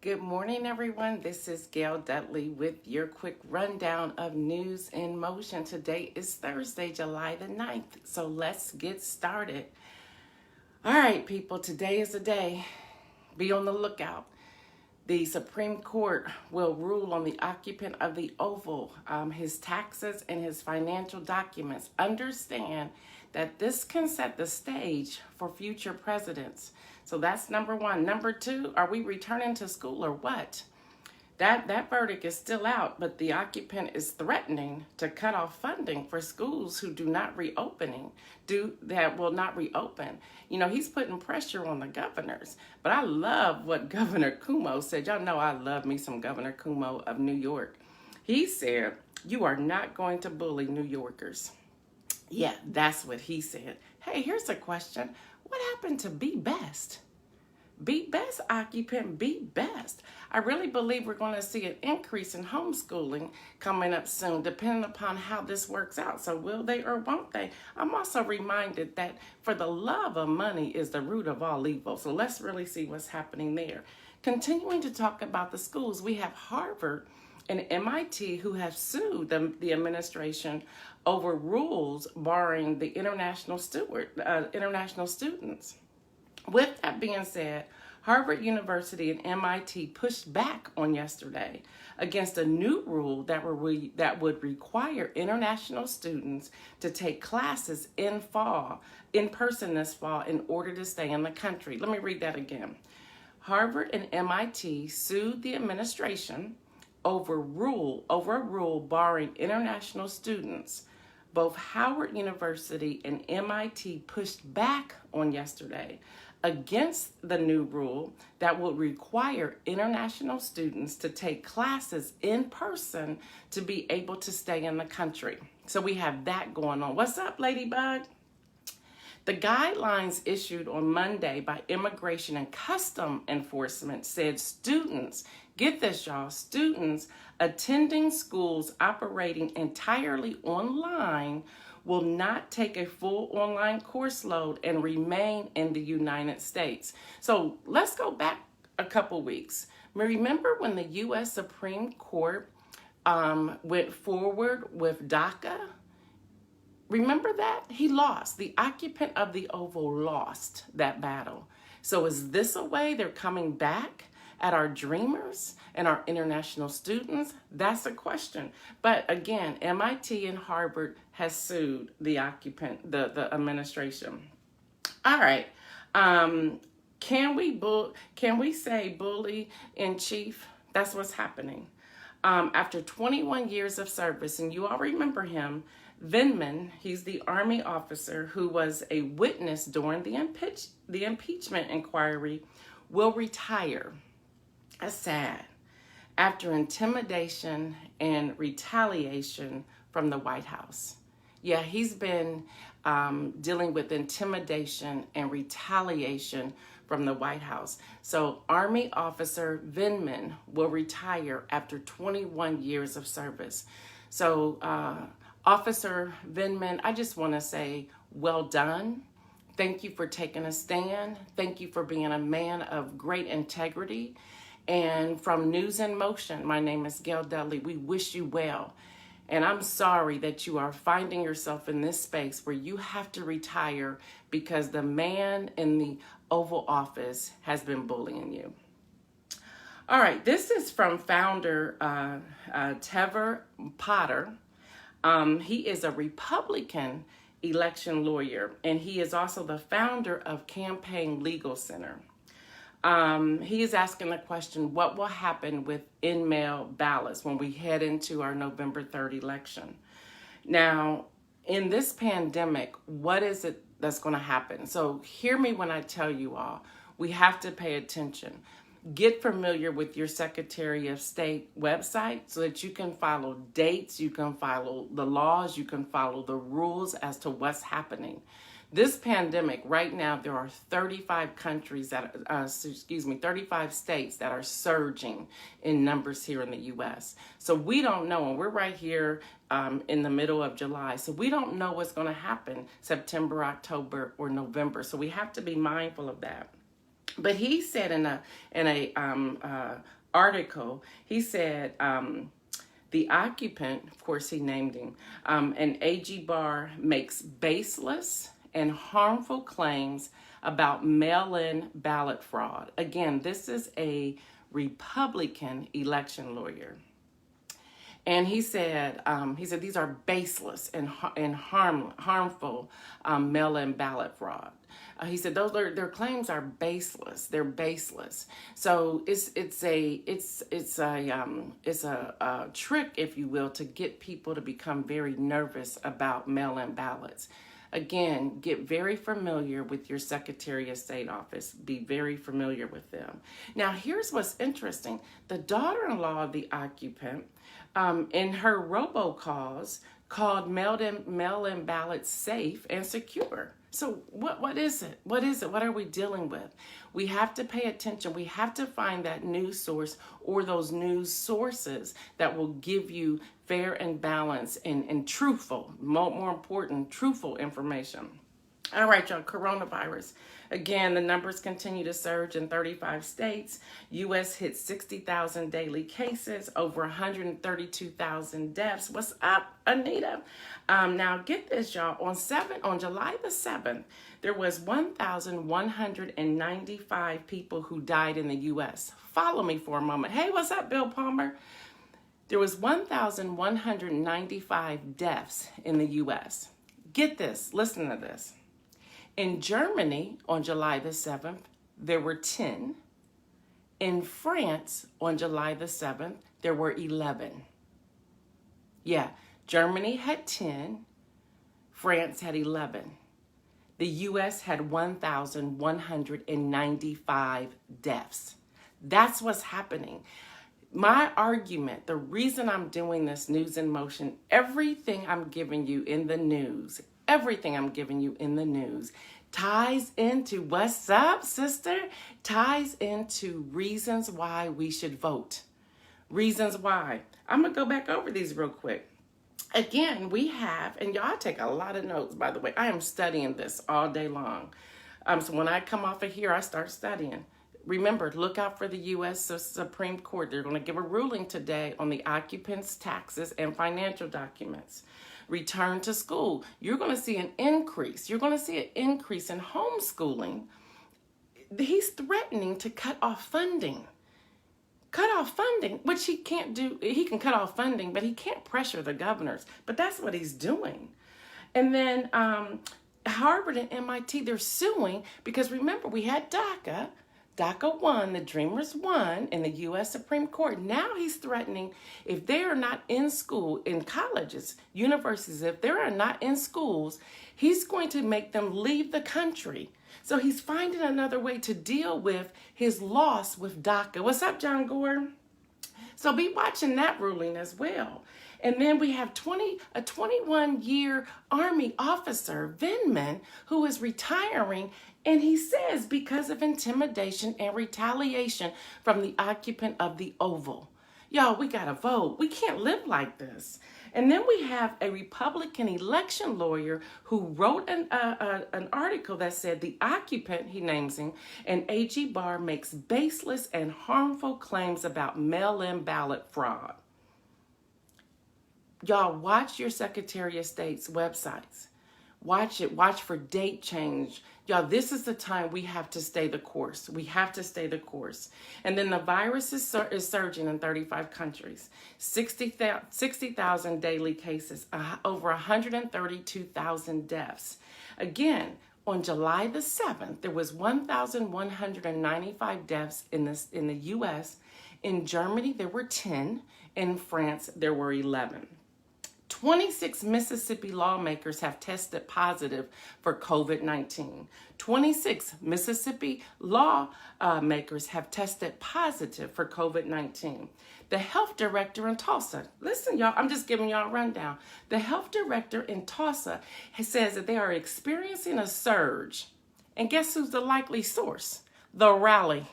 Good morning, everyone. This is Gail Dudley with your quick rundown of news in motion. Today is Thursday, July the 9th, so let's get started. All right, people, today is the day. Be on the lookout. The Supreme Court will rule on the occupant of the Oval, his taxes and his financial documents. Understand that this can set the stage for future presidents. So that's number one. Number two, are we returning to school or what? That verdict is still out, but the occupant is threatening to cut off funding for schools who will not reopen. You know, he's putting pressure on the governors. But I love what Governor Cuomo said. Y'all know I love me some Governor Cuomo of New York. He said, "You are not going to bully New Yorkers." Yeah, that's what he said. Hey, here's a question. What happened to Be Best? Be best, occupant, be best. I really believe we're going to see an increase in homeschooling coming up soon, depending upon how this works out. So will they or won't they? I'm also reminded that for the love of money is the root of all evil. So let's really see what's happening there. Continuing to talk about the schools, we have Harvard and MIT who have sued the administration over rules barring the international students. With that being said, Harvard University and MIT pushed back on yesterday against a new rule that would require international students to take classes in person this fall in order to stay in the country. Let me read that again. Harvard and MIT sued the administration over a rule barring international students. Both Howard University and MIT pushed back on yesterday against the new rule that will require international students to take classes in person to be able to stay in the country. So we have that going on. What's up, Ladybug? The guidelines issued on Monday by Immigration and Customs Enforcement said students, get this y'all, students attending schools operating entirely online will not take a full online course load and remain in the United States. So let's go back a couple weeks. Remember when the U.S. Supreme Court went forward with DACA? Remember that? He lost. The occupant of the Oval lost that battle. So is this a way they're coming back at our dreamers and our international students? That's a question. But again, MIT and Harvard has sued the occupant, the administration. All right. Can we say bully in chief? That's what's happening. After 21 years of service, and you all remember him, Vindman, he's the Army officer who was a witness during the impeachment inquiry, will retire. That's sad. After intimidation and retaliation from the White House. Yeah, he's been dealing with intimidation and retaliation from the White House. So Army Officer Vindman will retire after 21 years of service. So Officer Vindman, I just want to say, well done. Thank you for taking a stand. Thank you for being a man of great integrity. And from News in Motion, my name is Gail Dudley. We wish you well. And I'm sorry that you are finding yourself in this space where you have to retire because the man in the Oval Office has been bullying you. All right, this is from founder Trevor Potter. He is a Republican election lawyer, and he is also the founder of Campaign Legal Center. He is asking the question, what will happen with in-mail ballots when we head into our November 3rd election? Now, in this pandemic, what is it that's going to happen? So hear me when I tell you all, we have to pay attention. Get familiar with your Secretary of State website so that you can follow dates, you can follow the laws, you can follow the rules as to what's happening. This pandemic, right now, there are 35 states that are surging in numbers here in the U.S. So we don't know, and we're right here in the middle of July. So we don't know what's going to happen September, October, or November. So we have to be mindful of that. But he said in a article, he said the occupant, of course he named him, an AG Barr makes baseless and harmful claims about mail-in ballot fraud. Again, this is a Republican election lawyer. And he said these are baseless and harmful mail-in ballot fraud. He said their claims are baseless. They're baseless. So it's a trick, if you will, to get people to become very nervous about mail-in ballots. Again, get very familiar with your Secretary of State office. Be very familiar with them. Now, here's what's interesting. The daughter-in-law of the occupant, in her robocalls, called mail-in ballots safe and secure. So what is it? What is it? What are we dealing with? We have to pay attention. We have to find that news source or those news sources that will give you fair and balanced and truthful, more important, truthful information. All right, y'all, coronavirus. Again, the numbers continue to surge in 35 states. U.S. hit 60,000 daily cases, over 132,000 deaths. What's up, Anita? Now, get this, y'all. On July the 7th, there was 1,195 people who died in the U.S. Follow me for a moment. Hey, what's up, Bill Palmer? There was 1,195 deaths in the U.S. Get this. Listen to this. In Germany, on July the 7th, there were 10. In France, on July the 7th, there were 11. Yeah, Germany had 10. France had 11. The U.S. had 1,195 deaths. That's what's happening. My argument, the reason I'm doing this News in Motion, everything I'm giving you in the news, ties into, what's up, sister? Ties into reasons why we should vote. Reasons why. I'm going to go back over these real quick. Again, we have, and y'all take a lot of notes, by the way. I am studying this all day long. So when I come off of here, I start studying. Remember, look out for the U.S. Supreme Court. They're going to give a ruling today on the occupants' taxes and financial documents. Return to school. You're going to see an increase. You're going to see an increase in homeschooling. He's threatening to cut off funding. Cut off funding, which he can't do. He can cut off funding, but he can't pressure the governors. But that's what he's doing. And then Harvard and MIT, they're suing because, remember, we had DACA. DACA won, the Dreamers won in the U.S. Supreme Court. Now he's threatening, if they are not in school, in colleges, universities, if they are not in schools, he's going to make them leave the country. So he's finding another way to deal with his loss with DACA. What's up, John Gore? So be watching that ruling as well. And then we have a 21-year Army officer, Vindman, who is retiring. And he says because of intimidation and retaliation from the occupant of the Oval. Y'all, we got to vote. We can't live like this. And then we have a Republican election lawyer who wrote an article that said the occupant, he names him, and AG Barr makes baseless and harmful claims about mail-in ballot fraud. Y'all, watch your Secretary of State's websites. Watch it. Watch for date change. Y'all, this is the time we have to stay the course. We have to stay the course. And then the virus is surging in 35 countries. 60,000 daily cases, over 132,000 deaths. Again, on July the 7th, there was 1,195 deaths in the U.S. In Germany, there were 10. In France, there were 11. 26 Mississippi lawmakers have tested positive for COVID-19. 26 Mississippi lawmakers have tested positive for COVID-19. The health director in Tulsa, listen, y'all, I'm just giving y'all a rundown. The health director in Tulsa says that they are experiencing a surge. And guess who's the likely source? The rally.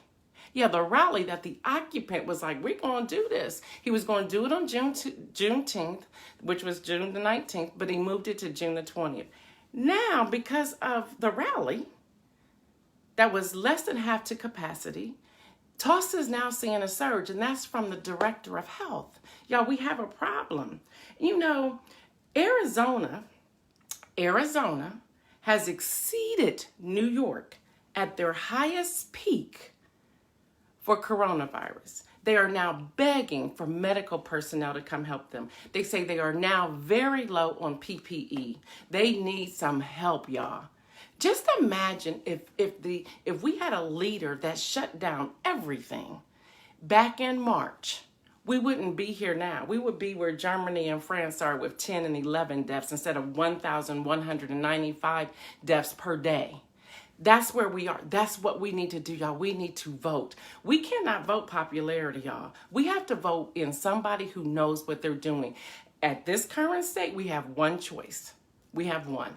Yeah, the rally that the occupant was like, we're going to do this. He was going to do it on Juneteenth, which was June the 19th, but he moved it to June the 20th. Now, because of the rally, that was less than half to capacity. Tulsa is now seeing a surge, and that's from the director of health. Y'all, we have a problem. You know, Arizona has exceeded New York at their highest peak for coronavirus. They are now begging for medical personnel to come help them. They say they are now very low on PPE. They need some help, y'all. Just imagine if we had a leader that shut down everything back in March. We wouldn't be here now. We would be where Germany and France are with 10 and 11 deaths instead of 1,195 deaths per day. That's where we are. That's what we need to do, y'all. We need to vote. We cannot vote popularity, y'all. We have to vote in somebody who knows what they're doing. At this current state, we have one choice. We have one.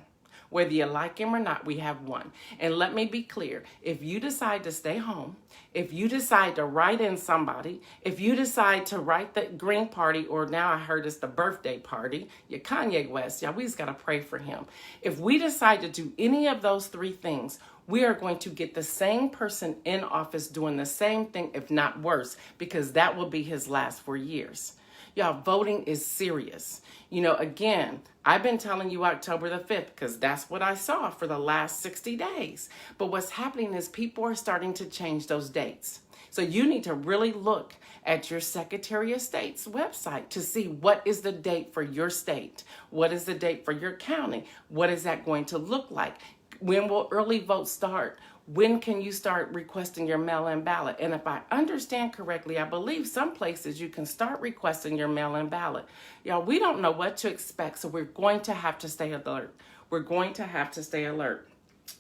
Whether you like him or not, we have one. And let me be clear. If you decide to stay home, if you decide to write in somebody, if you decide to write the Green Party, or now I heard it's the birthday party, your Kanye West, y'all, we just got to pray for him. If we decide to do any of those three things, we are going to get the same person in office doing the same thing, if not worse, because that will be his last 4 years. Y'all, voting is serious. You know, again, I've been telling you October the 5th because that's what I saw for the last 60 days. But what's happening is people are starting to change those dates. So you need to really look at your Secretary of State's website to see what is the date for your state. What is the date for your county? What is that going to look like? When will early votes start? When can you start requesting your mail-in ballot? And if I understand correctly, I believe some places you can start requesting your mail-in ballot. Y'all, we don't know what to expect, so we're going to have to stay alert. We're going to have to stay alert.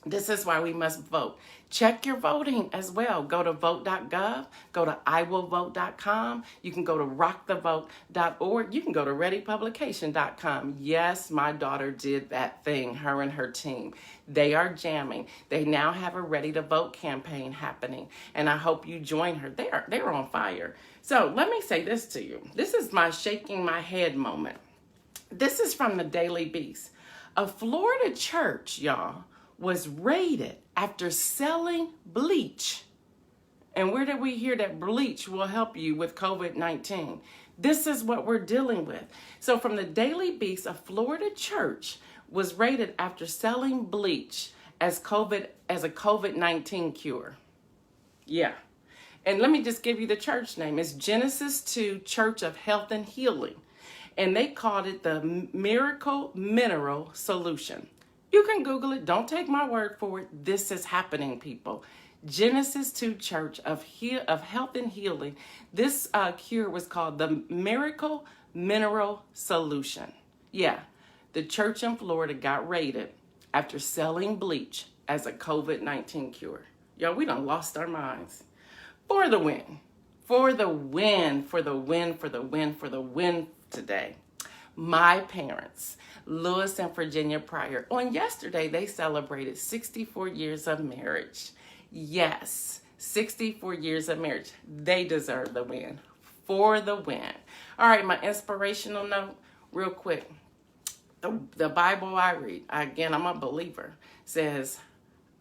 This is why we must vote. Check your voting as well. Go to vote.gov. Go to iwillvote.com. You can go to rockthevote.org. You can go to readypublication.com. Yes, my daughter did that thing, her and her team. They are jamming. They now have a Ready to Vote campaign happening, and I hope you join her. They're on fire. So let me say this to you. This is my shaking my head moment. This is from the Daily Beast. A Florida church, y'all, was raided after selling bleach. And where did we hear that bleach will help you with COVID-19? This is what we're dealing with. So from the Daily Beast, a Florida church was raided after selling bleach as a COVID-19 cure. Yeah. And let me just give you the church name. It's Genesis 2 Church of Health and Healing. And they called it the Miracle Mineral Solution. You can Google it. Don't take my word for it. This is happening, people. Genesis 2 Church of Health and Healing. This cure was called the Miracle Mineral Solution. Yeah, the church in Florida got raided after selling bleach as a COVID-19 cure. Y'all, we done lost our minds. For the win. For the win. For the win. For the win. For the win today. My parents, Louis and Virginia Pryor, on yesterday, they celebrated 64 years of marriage. Yes, 64 years of marriage. They deserve the win. For the win. All right, my inspirational note, real quick. The Bible I read, again, I'm a believer, says,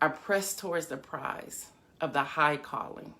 I press towards the prize of the high calling.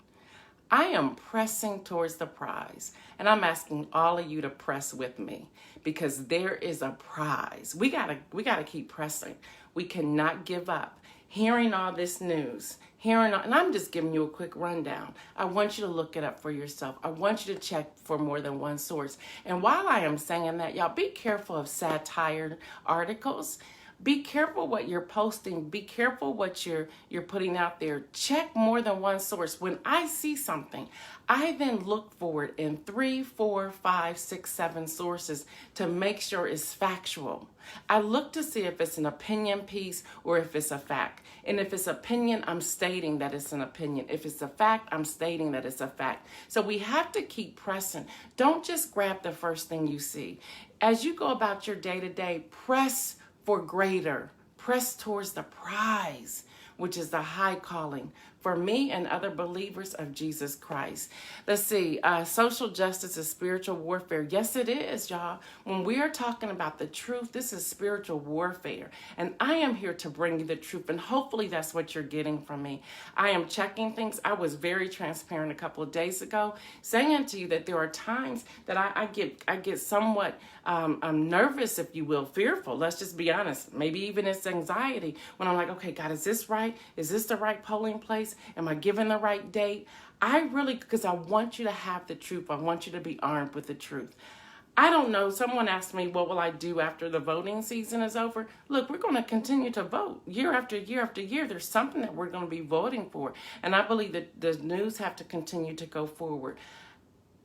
I am pressing towards the prize, and I'm asking all of you to press with me because there is a prize. We gotta keep pressing. We cannot give up. Hearing all this news, and I'm just giving you a quick rundown. I want you to look it up for yourself. I want you to check for more than one source. And while I am saying that, y'all, be careful of satire articles. Be careful what you're posting. Be careful what you're putting out there. Check more than one source. When I see something, I then look for it in 3, 4, 5, 6, 7 sources to make sure it's factual. I look to see if it's an opinion piece or if it's a fact. And if it's opinion, I'm stating that it's an opinion. If it's a fact, I'm stating that it's a fact. So we have to keep pressing. Don't just grab the first thing you see. As you go about your day-to-day, press for greater. Press towards the prize, which is the high calling. for me and other believers of Jesus Christ. Let's see, social justice is spiritual warfare. Yes, it is, y'all. When we are talking about the truth, this is spiritual warfare. And I am here to bring you the truth, and hopefully that's what you're getting from me. I am checking things. I was very transparent a couple of days ago, saying to you that there are times that I get somewhat nervous, if you will, fearful. Let's just be honest. Maybe even it's anxiety when I'm like, okay, God, is this right? Is this the right polling place? Am I giving the right date? Because I want you to have the truth. I want you to be armed with the truth. I don't know. Someone asked me, what will I do after the voting season is over? Look, we're going to continue to vote year after year after year. There's something that we're going to be voting for. And I believe that the news have to continue to go forward.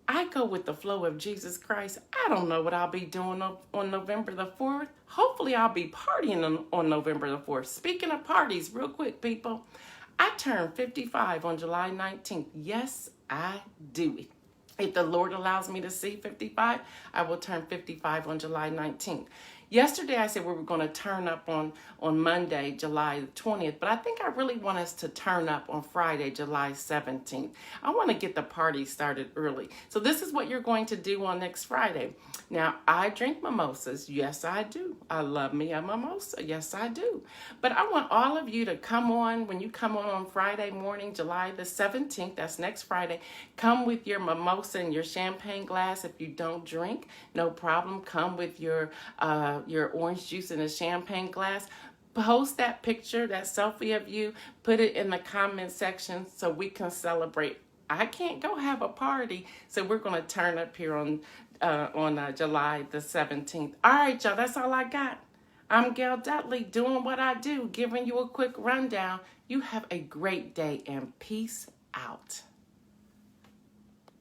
I go with the flow of Jesus Christ. I don't know what I'll be doing on November the 4th. Hopefully I'll be partying on November the 4th. Speaking of parties, real quick, people, I turned 55 on July 19th. Yes, I do. If the Lord allows me to see 55, I will turn 55 on July 19th. Yesterday, I said we were going to turn up on Monday, July 20th, but I think I really want us to turn up on Friday, July 17th. I want to get the party started early. So this is what you're going to do on next Friday. Now, I drink mimosas. Yes, I do. I love me a mimosa. Yes, I do. But I want all of you to come on. When you come on Friday morning, July the 17th, that's next Friday, come with your mimosa and your champagne glass. If you don't drink, no problem. Come with your orange juice in a champagne glass. Post that picture, that selfie of you, put it in the comment section so we can celebrate. I can't go have a party, so we're going to turn up here on July the 17th. All right, y'all, that's all I got. I'm Gail Dudley, doing what I do, giving you a quick rundown. You have a great day, and peace out.